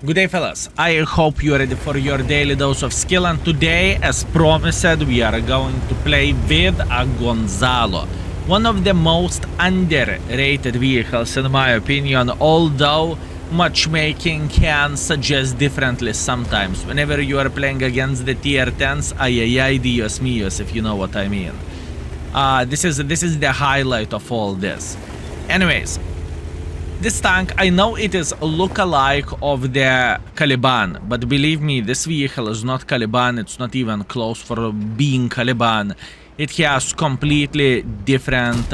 Good day, fellas. I hope you're ready for your daily dose of skill, and today, as promised, we are going to play with a GONSALO. One of the most underrated vehicles in my opinion, although matchmaking can suggest differently sometimes. Whenever you are playing against the tier 10s, ay Dios míos, if you know what I mean. This is the highlight of all this. Anyways, this tank, I know it is a look-alike of the Caliban, but believe me, this vehicle is not Caliban, it's not even close for being Caliban. It has completely different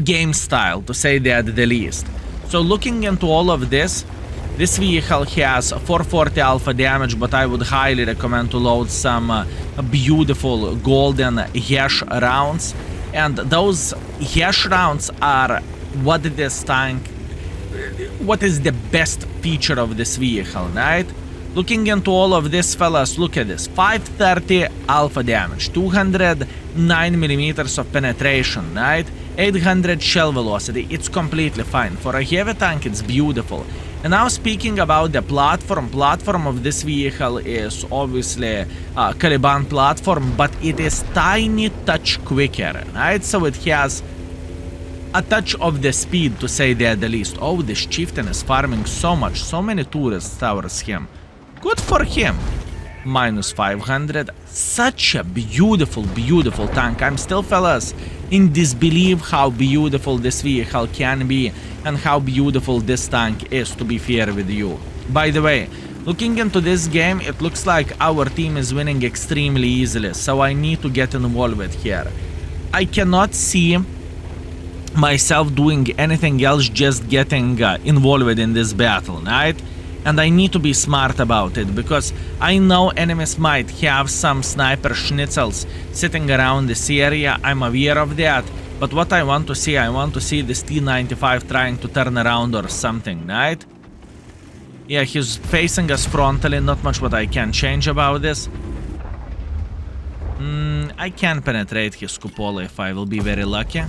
game style, to say that the least. So looking into all of this, this vehicle has 440 alpha damage, but I would highly recommend to load some beautiful golden hash rounds. And those hash rounds are what is the best feature of this vehicle, right? Looking into all of this, fellas, look at this. 530 alpha damage, 209 millimeters of penetration, right? 800 shell velocity. It's completely fine. For a heavy tank, it's beautiful. And now speaking about the platform of this vehicle is obviously Caliban platform, but it is tiny touch quicker, right? So it has a touch of the speed, to say the least. Oh, this chieftain is farming so much, so many tourists towards him. Good for him. Minus 500. Such a beautiful, beautiful tank. I'm still, fellas, in disbelief how beautiful this vehicle can be and how beautiful this tank is, to be fair with you. By the way, looking into this game, it looks like our team is winning extremely easily, so I need to get involved here. I cannot see myself doing anything else, just getting involved in this battle, right? And I need to be smart about it, because I know enemies might have some sniper schnitzels sitting around this area. I'm aware of that, but what I want to see this T95 trying to turn around or something, right? Yeah, he's facing us frontally, not much what I can change about this. I can penetrate his cupola if I will be very lucky.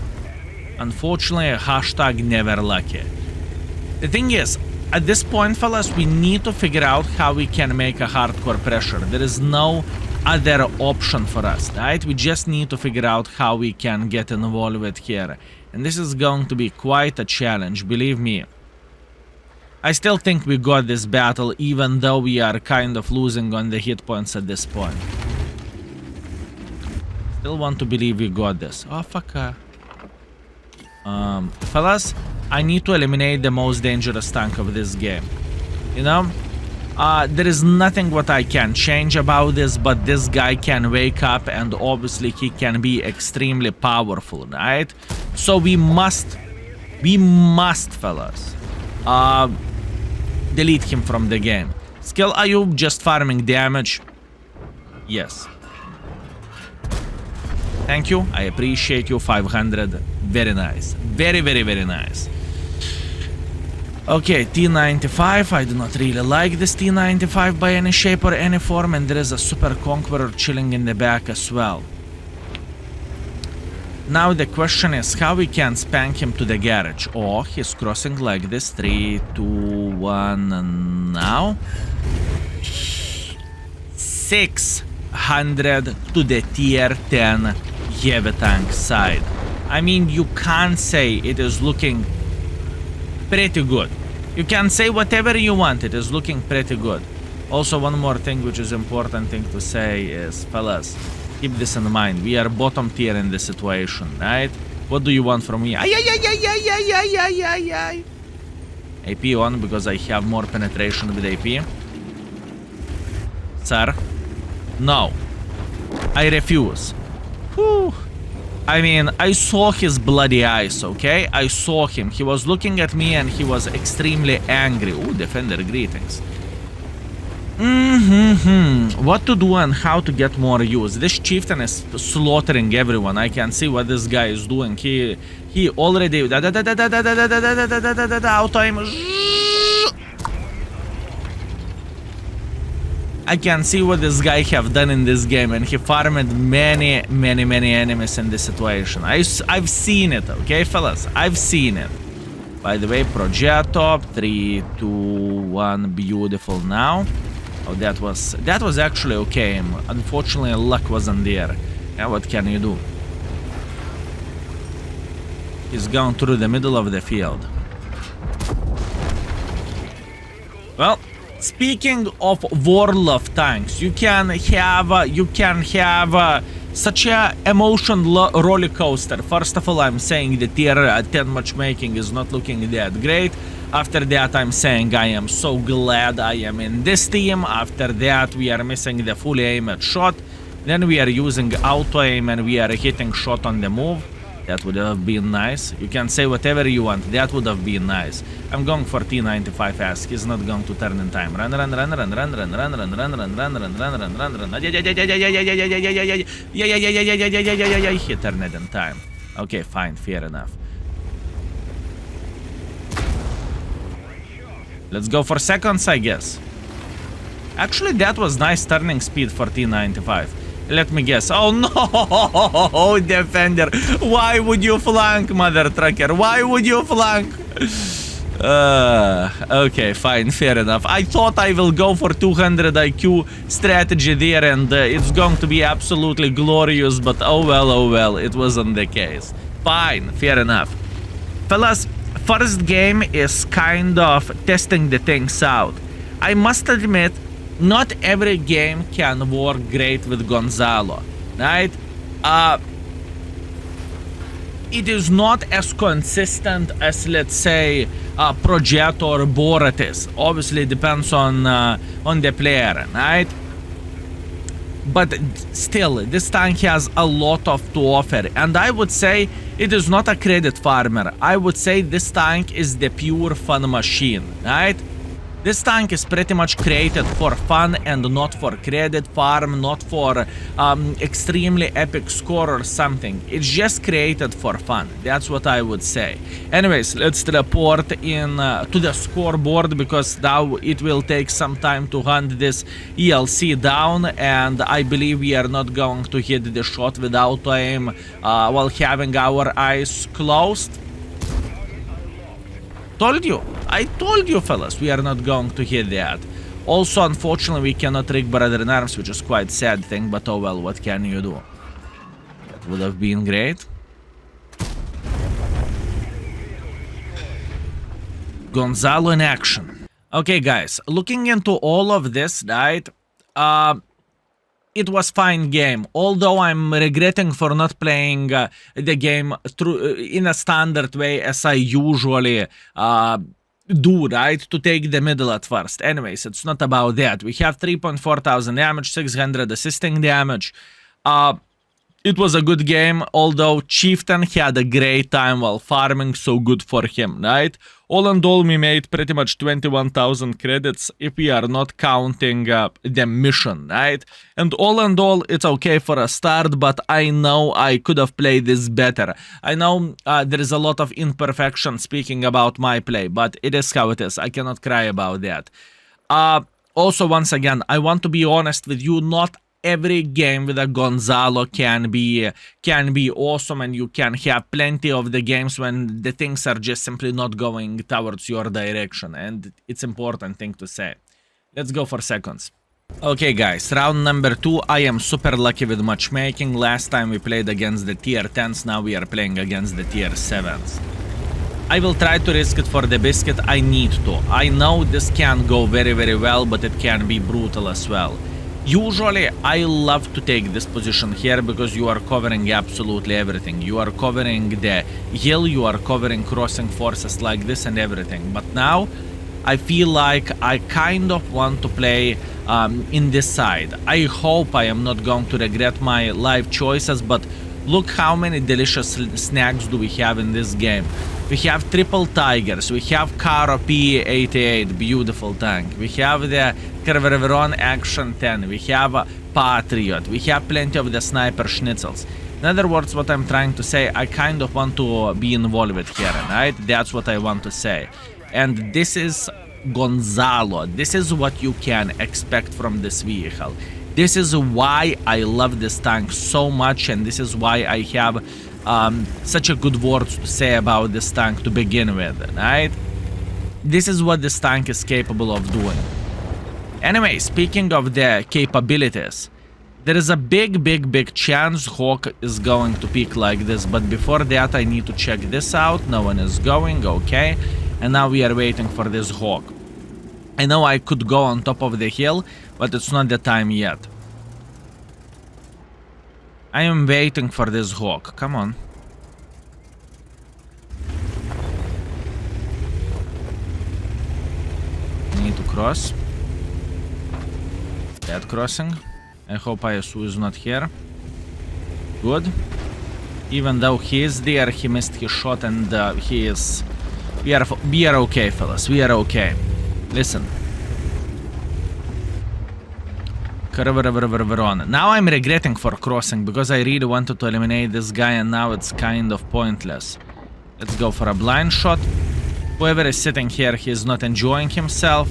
Unfortunately, hashtag never lucky. The thing is, at this point, fellas, we need to figure out how we can make a hardcore pressure. There is no other option for us, right? We just need to figure out how we can get involved here. And this is going to be quite a challenge, believe me. I still think we got this battle, even though we are kind of losing on the hit points at this point. Still want to believe we got this. Oh, fuck. Fellas, I need to eliminate the most dangerous tank of this game. You know? There is nothing what I can change about this, but this guy can wake up and obviously he can be extremely powerful, right? So we must, fellas, delete him from the game. Skill Ayub just farming damage. Yes. Thank you. I appreciate you. 500. Very nice. Very, very, very nice. Okay, T95. I do not really like this T95 by any shape or any form, and there is a Super Conqueror chilling in the back as well. Now the question is how we can spank him to the garage. Oh, he's crossing like this. 3, 2, 1, and now 600 to the tier 10 heavy tank side. I mean, you can't say it is looking pretty good. You can say whatever you want, it is looking pretty good. Also, one more thing which is important thing to say is, fellas, keep this in mind. We are bottom tier in this situation, right? What do you want from me? AP on, because I have more penetration with AP. Sir? No. I refuse. Whew. I mean, I saw his bloody eyes, okay? I saw him. He was looking at me and he was extremely angry. Ooh, Defender, greetings. What to do and how to get more use. This chieftain is slaughtering everyone. I can see what this guy is doing. He already... Auto aim. I can see what this guy have done in this game, and he farmed many enemies in this situation. I've seen it, okay, fellas? I've seen it. By the way, Progetto, 3, 2, 1, beautiful now. Oh, that was actually okay. Unfortunately, luck wasn't there. Yeah, what can you do? He's gone through the middle of the field. Well, speaking of Warlove tanks, you can have such a emotion roller coaster. First of all, I'm saying the tier 10 matchmaking is not looking that great. After that, I'm saying I am so glad I am in this team. After that, we are missing the full aim at shot. Then we are using auto aim and we are hitting shot on the move. That would have been nice. You can say whatever you want. That would have been nice. I'm going for T95 ask. He's not going to turn in time. Run, run, run, run, run, run, run, run, run, run, run, run, run, run, run, run, run. He turned it in time. Okay, fine, fair enough. Let's go for seconds, I guess. Actually, that was nice turning speed for T95. Let me guess. Oh no, defender. Why would you flank, mother trucker? Why would you flank? Okay, fine, fair enough. I thought I will go for 200 IQ strategy there and it's going to be absolutely glorious, but oh well, it wasn't the case. Fine, fair enough. Fellas, first game is kind of testing the things out. I must admit, not every game can work great with Gonzalo, right? It is not as consistent as, let's say, Progetto or Borat is. Obviously, it depends on the player, right? But still, this tank has a lot to offer, and I would say it is not a credit farmer. I would say this tank is the pure fun machine, right? This tank is pretty much created for fun and not for credit farm, not for extremely epic score or something. It's just created for fun. That's what I would say. Anyways, let's report in to the scoreboard because now it will take some time to hunt this ELC down, and I believe we are not going to hit the shot with auto aim while having our eyes closed. I told you, fellas, we are not going to hit that. Also, unfortunately, we cannot rig Brother in Arms, which is quite sad thing, but oh well, what can you do? That would have been great. Gonzalo in action. Okay, guys, looking into all of this, right, it was fine game, although I'm regretting for not playing the game through in a standard way as I usually do, right, to take the middle at first. Anyways, it's not about that. We have 3.4 thousand damage, 600 assisting damage. It was a good game, although Chieftain had a great time while farming, so good for him, right? All in all, we made pretty much 21,000 credits if we are not counting the mission, right? And all in all, it's okay for a start, but I know I could have played this better. I know there is a lot of imperfection speaking about my play, but it is how it is. I cannot cry about that. Also, once again, I want to be honest with you, not every game with a Gonzalo can be awesome, and you can have plenty of the games when the things are just simply not going towards your direction, and it's important thing to say. Let's go for seconds. Okay guys, round number 2. I am super lucky with matchmaking. Last time we played against the tier 10s, now we are playing against the tier 7s. I will try to risk it for the biscuit. I need to. I know this can go very well, but it can be brutal as well. Usually, I love to take this position here because you are covering absolutely everything. You are covering the hill, you are covering crossing forces like this and everything. But now, I feel like I kind of want to play in this side. I hope I am not going to regret my life choices, but look how many delicious snacks do we have in this game. We have triple tigers, we have Caro P88, beautiful tank. We have the Kerveron Action 10, we have Patriot, we have plenty of the sniper schnitzels. In other words, what I'm trying to say, I kind of want to be involved here, right? That's what I want to say. And this is Gonzalo. This is what you can expect from this vehicle. This is why I love this tank so much, and this is why I have such a good words to say about this tank to begin with, right? This is what this tank is capable of doing. Anyway, speaking of the capabilities, there is a big chance Hawk is going to peak like this, but before that I need to check this out. No one is going, okay. And now we are waiting for this Hawk. I know I could go on top of the hill, but it's not the time yet. I am waiting for this Hawk, come on. Need to cross. That crossing. I hope ISU is not here. Good. Even though he is there, he missed his shot and he is... We are okay, fellas. We are okay. Listen. Now I'm regretting for crossing because I really wanted to eliminate this guy and now it's kind of pointless. Let's go for a blind shot. Whoever is sitting here, he is not enjoying himself.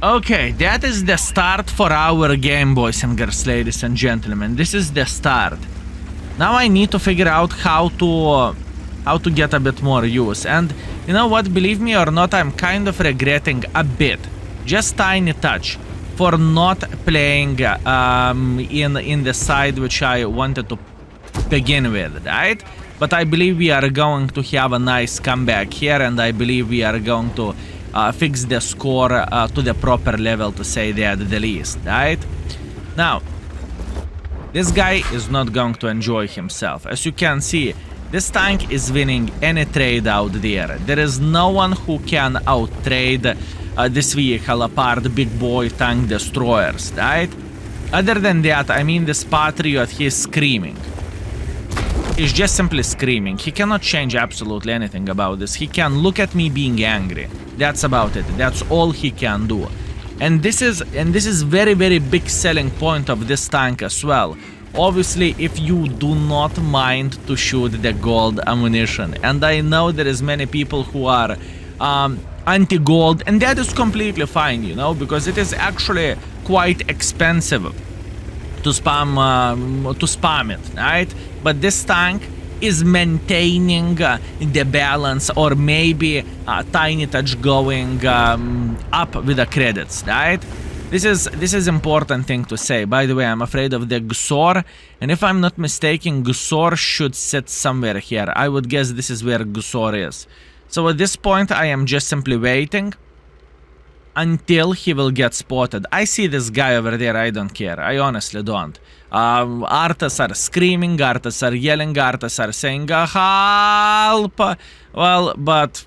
Okay, that is the start for our game, boys and girls, ladies and gentlemen. This is the start. Now I need to figure out how to get a bit more use. And you know what, believe me or not, I'm kind of regretting a bit, just tiny touch, for not playing in the side which I wanted to begin with, right? But I believe we are going to have a nice comeback here, and I believe we are going to fix the score to the proper level, to say that the least, right? Now, this guy is not going to enjoy himself. As you can see, this tank is winning any trade out there. There is no one who can out-trade this vehicle apart big boy tank destroyers, right? Other than that, I mean, this Patriot, he's screaming. He's just simply screaming. He cannot change absolutely anything about this. He can look at me being angry. That's about it. That's all he can do. And this is very big selling point of this tank as well. Obviously, if you do not mind to shoot the gold ammunition. And I know there is many people who are anti-gold, and that is completely fine, you know, because it is actually quite expensive to spam it, right? But this tank is maintaining the balance, or maybe a tiny touch going up with the credits, right? This is important thing to say. By the way, I'm afraid of the Gusor, and if I'm not mistaken, Gusor should sit somewhere here. I would guess this is where Gusor is. So at this point, I am just simply waiting until he will get spotted. I see this guy over there, I don't care. I honestly don't. Artas are screaming, Artas are yelling, Artas are saying, help! Well, but...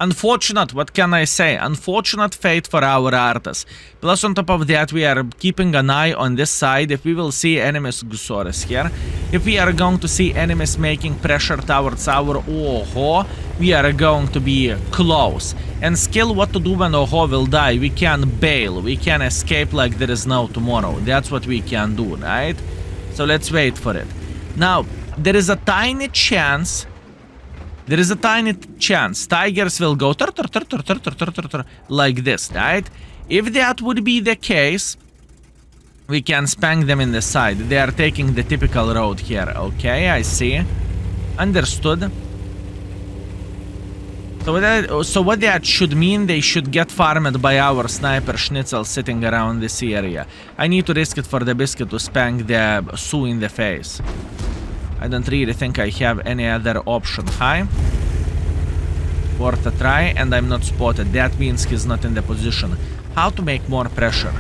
unfortunate, what can I say? Unfortunate fate for our Artas. Plus on top of that, we are keeping an eye on this side. If we will see enemies, Gusaurus here. If we are going to see enemies making pressure towards our Oho, we are going to be close. And skill what to do when Oho will die. We can bail. We can escape like there is no tomorrow. That's what we can do, right? So let's wait for it. Now, there is a tiny chance... tigers will go like this, right? If that would be the case, we can spank them in the side. They are taking the typical road here. Okay, I see. Understood. So what that should mean, they should get farmed by our sniper Schnitzel sitting around this area. I need to risk it for the biscuit to spank the Sue in the face. I don't really think I have any other option. Hi. Worth a try, and I'm not spotted. That means he's not in the position. How to make more pressure?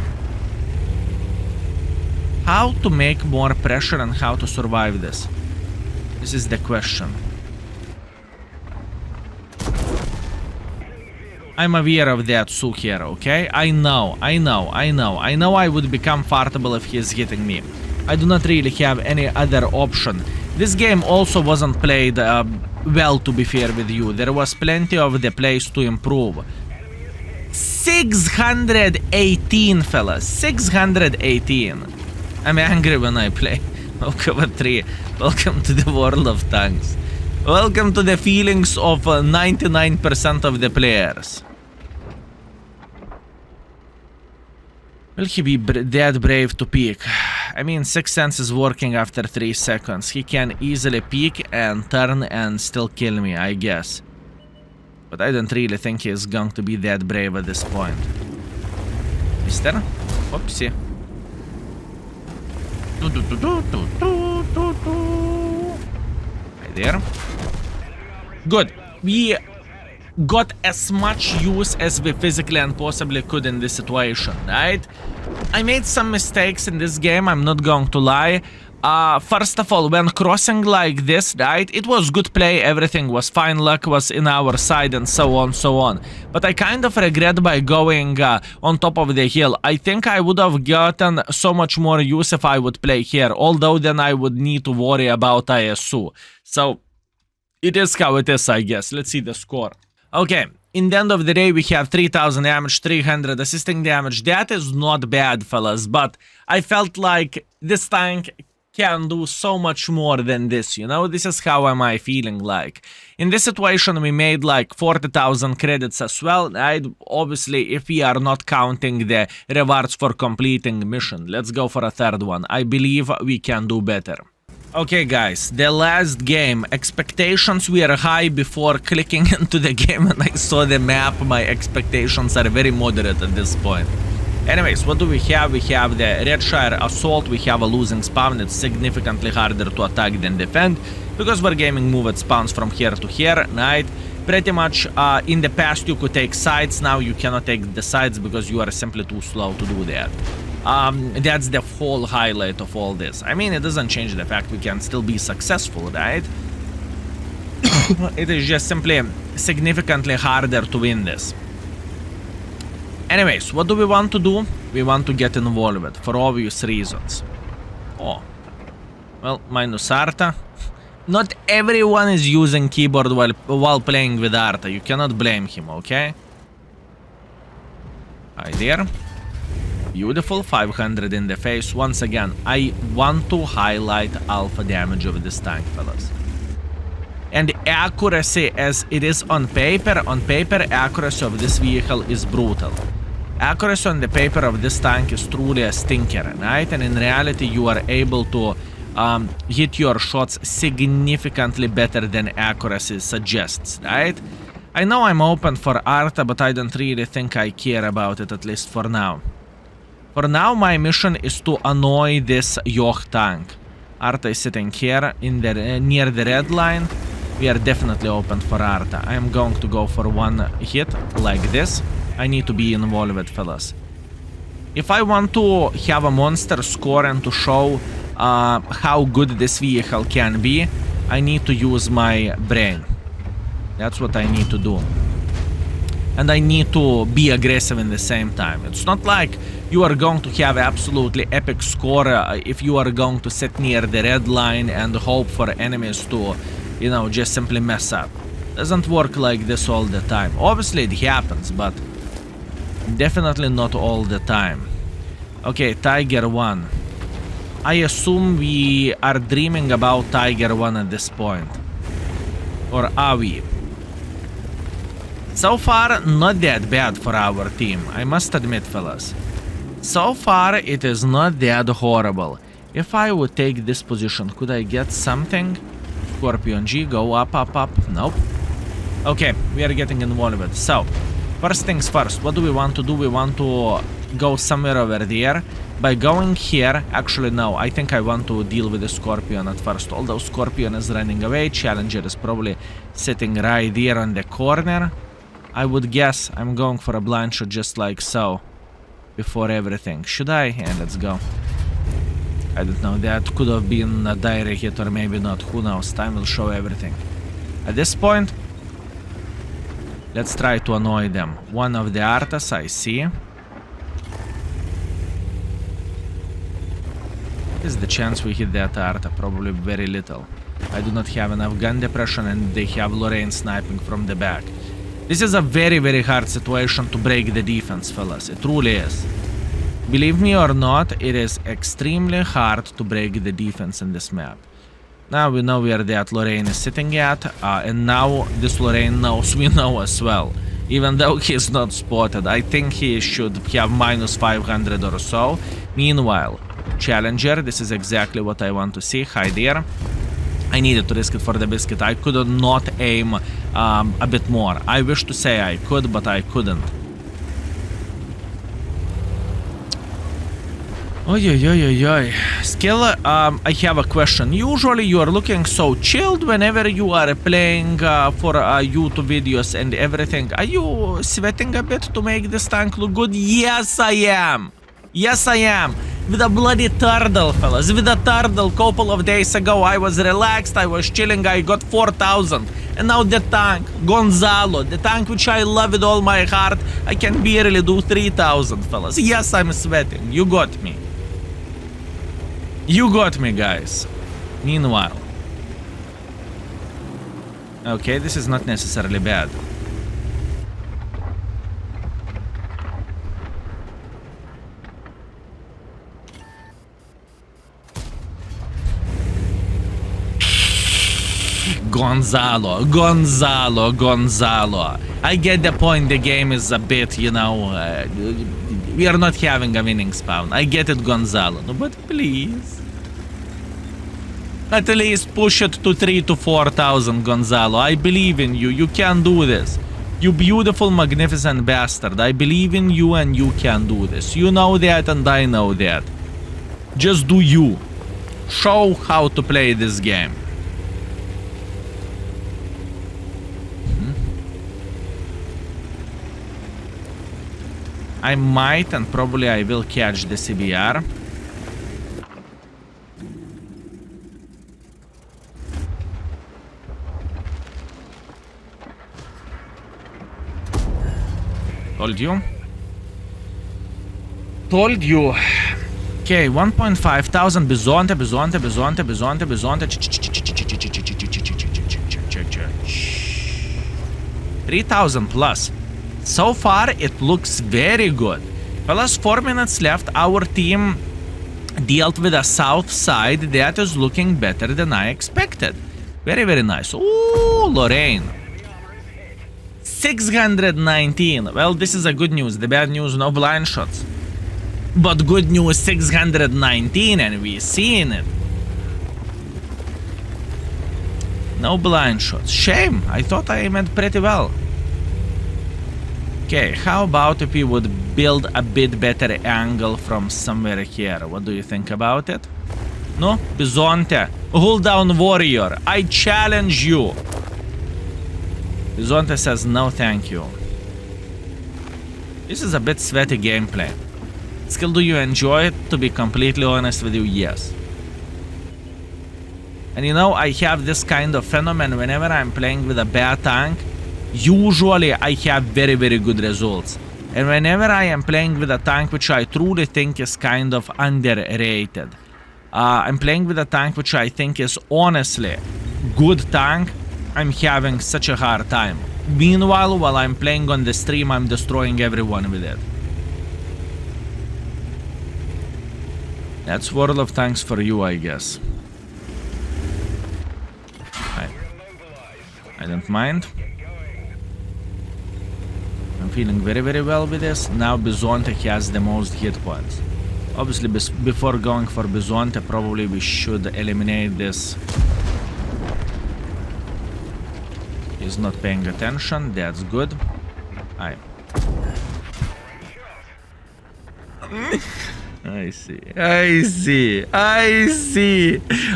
How to make more pressure and how to survive this? This is the question. I'm aware of that Sue here, okay? I know I would become fartable if he's hitting me. I do not really have any other option. This game also wasn't played well, to be fair with you. There was plenty of the place to improve. 618, fellas. 618. I'm angry when I play. Welcome 3. Welcome to the world of tanks. Welcome to the feelings of 99% of the players. Will he be that brave to peek? I mean, Sixth Sense is working after 3 seconds. He can easily peek and turn and still kill me, I guess. But I don't really think he's going to be that brave at this point. Mister? Oopsie. Right there. Good. We got as much use as we physically and possibly could in this situation, right? I made some mistakes in this game, I'm not going to lie. First of all, when crossing like this, right, it was good play, everything was fine, luck was in our side and so on, so on. But I kind of regret by going on top of the hill. I think I would have gotten so much more use if I would play here, although then I would need to worry about ISU. So, it is how it is, I guess. Let's see the score. Okay, in the end of the day, we have 3000 damage, 300 assisting damage. That is not bad, fellas, but I felt like this tank can do so much more than this, you know? This is how am I feeling like. In this situation, we made like 40,000 credits as well, right? Obviously, if we are not counting the rewards for completing mission. Let's go for a third one. I believe we can do better. Okay guys, the last game. Expectations were high before clicking into the game and I saw the map. My expectations are very moderate at this point. Anyways, what do we have? We have the Redshire Assault. We have a losing spawn. It's significantly harder to attack than defend because Wargaming moved spawns from here to here, right? Pretty much in the past you could take sides. Now you cannot take the sides because you are simply too slow to do that. That's the whole highlight of all this. I mean, it doesn't change the fact we can still be successful, right? It is just simply significantly harder to win this. Anyways, what do we want to do? We want to get involved for obvious reasons. Oh. Well, minus Arta. Not everyone is using keyboard while playing with Arta. You cannot blame him, okay? Hi there. Beautiful, 500 in the face. Once again, I want to highlight alpha damage of this tank, fellas. And accuracy as it is on paper, accuracy of this vehicle is brutal. Accuracy on the paper of this tank is truly a stinker, right? And in reality, you are able to hit your shots significantly better than accuracy suggests, right? I know I'm open for Arta, but I don't really think I care about it, at least for now. For now, my mission is to annoy this Yoch tank. Arta is sitting here in the near the red line. We are definitely open for Arta. I am going to go for one hit like this. I need to be involved, fellas. If I want to have a monster score and to show how good this vehicle can be, I need to use my brain. That's what I need to do. And I need to be aggressive in the same time. It's not like you are going to have absolutely epic score if you are going to sit near the red line and hope for enemies to, you know, just simply mess up. Doesn't work like this all the time. Obviously it happens, but definitely not all the time. Okay, Tiger 1. I assume we are dreaming about Tiger 1 at this point. Or are we? So far, not that bad for our team, I must admit, fellas. So far, it is not that horrible. If I would take this position, could I get something? Scorpion G, go up, up, up. Nope. Okay, we are getting involved. So, first things first, what do we want to do? We want to go somewhere over there. By going here, actually no, I think I want to deal with the Scorpion at first. Although Scorpion is running away, Challenger is probably sitting right there on the corner. I would guess I'm going for a blind shot just like so. Before everything. Should I? Yeah, let's go. I don't know, that could have been a direct hit or maybe not. Who knows? Time will show everything. At this point, let's try to annoy them. One of the Artas, I see. What is the chance we hit that Arta? Probably very little. I do not have enough gun depression and they have Lorraine sniping from the back. This is a very, very hard situation to break the defense, fellas. It truly is. Believe me or not, it is extremely hard to break the defense in this map. Now we know where that Lorraine is sitting at, and now this Lorraine knows we know as well. Even though he's not spotted. I think he should have minus 500 or so. Meanwhile, Challenger, this is exactly what I want to see. Hi there. I needed to risk it for the biscuit. I could not aim a bit more. I wish to say I could, but I couldn't. Oi. Skill, I have a question. Usually you are looking so chilled whenever you are playing for YouTube videos and everything. Are you sweating a bit to make this tank look good? Yes, I am. Yes, I am. With a bloody turtle, fellas. With a turtle, couple of days ago, I was relaxed, I was chilling, I got 4,000. And now the tank, Gonzalo, the tank which I love with all my heart, I can barely do 3,000, fellas. Yes, I'm sweating. You got me. You got me, guys. Meanwhile. Okay, this is not necessarily bad. Gonzalo. I get the point, the game is a bit, you know, we are not having a winning spawn. I get it, Gonzalo, no, but please. At least push it to 3,000 to 4,000, Gonzalo. I believe in you. You can do this. You beautiful, magnificent bastard. I believe in you and you can do this. You know that and I know that. Just do you. Show how to play this game. I might and probably I will catch the CBR. Told you. Told you. Okay, 1.5 thousand Bizonte. 3,000 plus. So far, it looks very good. Fellas, 4 minutes left. Our team dealt with a south side that is looking better than I expected. Very, very nice. Ooh, Lorraine. 619. Well, this is a good news. The bad news, no blind shots. But good news, 619, and we seen it. No blind shots. Shame. I thought I aimed pretty well. Okay, how about if we would build a bit better angle from somewhere here? What do you think about it? No? Bizonte. Hold down, warrior. I challenge you. Bizonte says no thank you. This is a bit sweaty gameplay. Still, do you enjoy it? To be completely honest with you, yes. And you know, I have this kind of phenomenon whenever I'm playing with a bad tank. Usually I have very, very good results. And whenever I am playing with a tank which I truly think is kind of underrated, I'm playing with a tank which I think is honestly good tank, I'm having such a hard time. Meanwhile, while I'm playing on the stream, I'm destroying everyone with it. That's World of Tanks for you, I guess. I don't mind. I'm feeling very, very well with this. Now Bizonte has the most hit points. Obviously, before going for Bizonte, probably we should eliminate this. He's not paying attention. That's good. I see.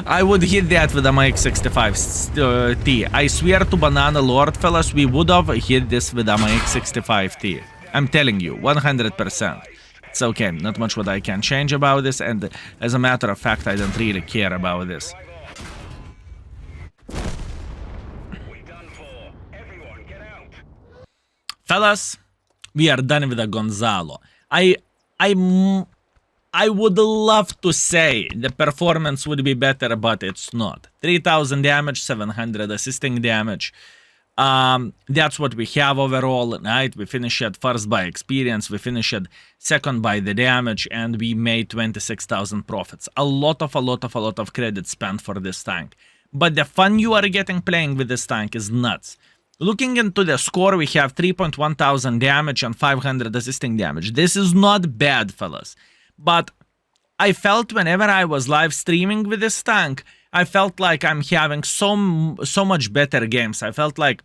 I would hit that with a Mike 65T. I swear to Banana Lord, fellas, we would have hit this with a Mike 65T. I'm telling you, 100%. It's okay, not much what I can change about this, and as a matter of fact, I don't really care about this. Fellas, we are done with the Gonzalo. I would love to say the performance would be better, but it's not. 3,000 damage, 700 assisting damage. That's what we have overall, right? We finished first by experience, we finished second by the damage, and we made 26,000 profits. A lot of credit spent for this tank. But the fun you are getting playing with this tank is nuts. Looking into the score, we have 3.1 thousand damage and 500 assisting damage. This is not bad, fellas. But I felt whenever I was live streaming with this tank, I felt like I'm having so much better games. I felt like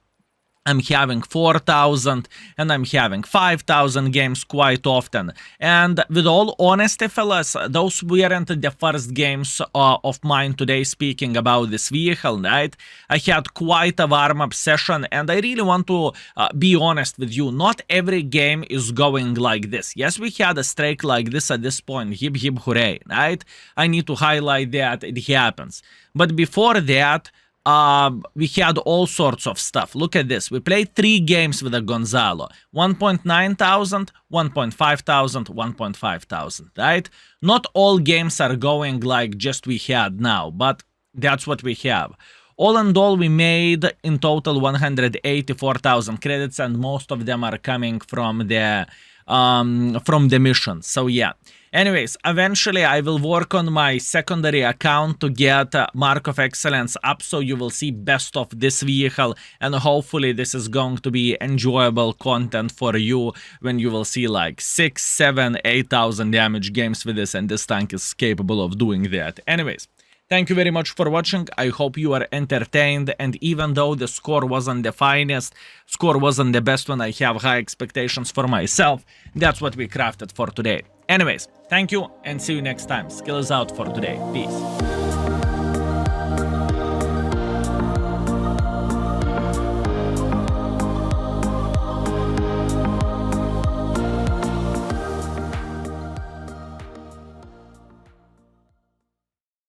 I'm having 4,000 and I'm having 5,000 games quite often. And with all honesty, fellas, those weren't the first games of mine today speaking about this vehicle, right? I had quite a warm-up session, and I really want to be honest with you. Not every game is going like this. Yes, we had a streak like this at this point. Hip hip hooray, right? I need to highlight that it happens. But before that, we had all sorts of stuff. Look at this. We played 3 games with a Gonzalo. 1.9 thousand, 1.5 thousand, 1.5 thousand, right? Not all games are going like just we had now, but that's what we have. All in all, we made in total 184,000 credits, and most of them are coming from the mission. So yeah. Anyways, eventually I will work on my secondary account to get Mark of Excellence up, so you will see best of this vehicle, and hopefully this is going to be enjoyable content for you when you will see like 6, 7, 8,000 damage games with this, and this tank is capable of doing that. Anyways, thank you very much for watching. I hope you are entertained, and even though the score wasn't the finest, score wasn't the best when I have high expectations for myself, that's what we crafted for today. Anyways, thank you and see you next time. Skill is out for today. Peace.